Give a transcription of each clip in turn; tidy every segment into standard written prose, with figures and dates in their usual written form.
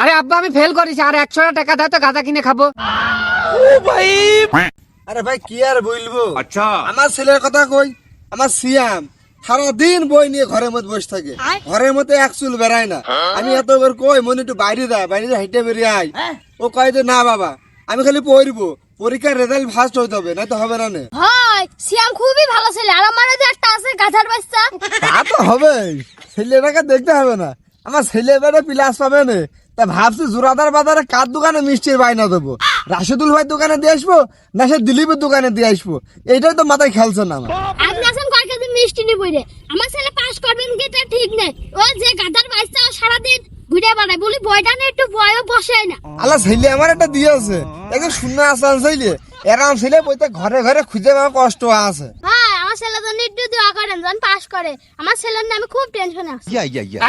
আরে আব্বা আমি ফেল করেছি, আর 100 টাকা দাও তো গাঁজা কিনে খাবো। ও ভাই, আরে ভাই কি আর বলবো, আচ্ছা আমার ছেলের কথা কই। আমার সিয়াম সারাদিন বই নিয়ে ঘরের মধ্যে বসে থাকে, ঘরের মধ্যে এক চুল বেড়ায় না। আমি এতবার কই মনে একটু বাইরে যা, বাইরে যা, হেঁটে বেরিয়ে আয়। ও কয় যে না বাবা আমি খালি পড়বো, পরীক্ষার রেজাল্ট ফার্স্ট হইতে হবে, না তো হবে না। হয় সিয়াম খুবই ভালো ছেলে, আর আমার যে একটা আছে গাধার বাচ্চা। তা তো হবে, ছেলেটাকে দেখতে হবে না, আমার ছেলে বেড়ে প্লাস পাবে না। তা ভাবছি জোরাদার বাজারে কার দোকানে মিষ্টির বাইনা দেবো, রাশেদুল ভাই দোকানে দিয়ে আসবো না সে দিলীপের দোকানে দিয়ে আসবো, এইটাই তো মাথায় খেলছে না আমার। আপনি আছেন কয় কেজি মিষ্টি নিয়ে বইরে, আমার ছেলে পাস করবেন কি তা ঠিক নেই। ও যে গাধার বাচ্চা ও সারাদিন ঘুরে বেড়ায়, বলি বইটা নিয়ে একটু বয়ও বসে না। আল্লাহ ছেলে আমার একটা দিয়েছে, একদম শূন্য আসান ছেলে, এরকম ছেলে বইতে ঘরে ঘরে খুঁজে পাওয়া কষ্ট আছে। হ্যাঁ আমার ছেলের জন্য একটু দোয়া করেন যেন পাস করে, আমার ছেলের নামে খুব টেনশন আছে।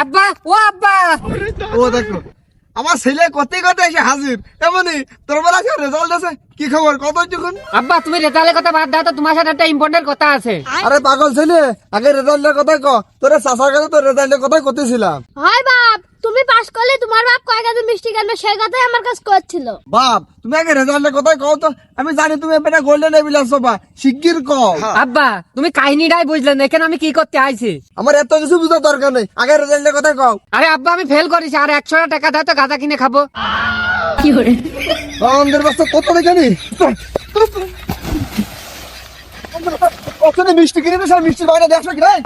আব্বা ও আব্বা, ও দেখো আমার ছেলে কত কত এসে হাজির, এমনই তোর বেলা রেজাল্ট আছে, কি খবর কত যখন। আব্বা তুমি রেজাল্টের কথা বাদ দাও তো, তোমার সাথে একটা ইম্পর্টেন্ট কথা আছে। আরে পাগল ছেলে, আগে রেজাল্টের কথা ক, তোর চাষার কাছে তোর রেজাল্টের কথা করতেছিলাম। হয় বাপ, তুমি পাস করলে তোমার বাপ কয় কেজি মিষ্টি কিনবে সেই কথাই আমার কাছে করছিল। বাপ তুমি আগে রেজাল্টের কথাই কও তো, আমি জানি তুমি এটা গোল্ডেন এভিলাস পাবা, শিগগির কও। আব্বা তুমি কাহিনীটাই বুঝলেন, এখানে আমি কি করতে আইছি। আমার এত কিছু বুঝার দরকার নেই, আগে রেজাল্টের কথা কও। আরে আব্বা আমি ফেল করেছি, আর 100 টাকা দাও তো গাঁজা কিনে খাবো। আমাদের বাচ্চা কত জানি মিষ্টি কিনে মিষ্টির বাইরে দেখছো কি নাই।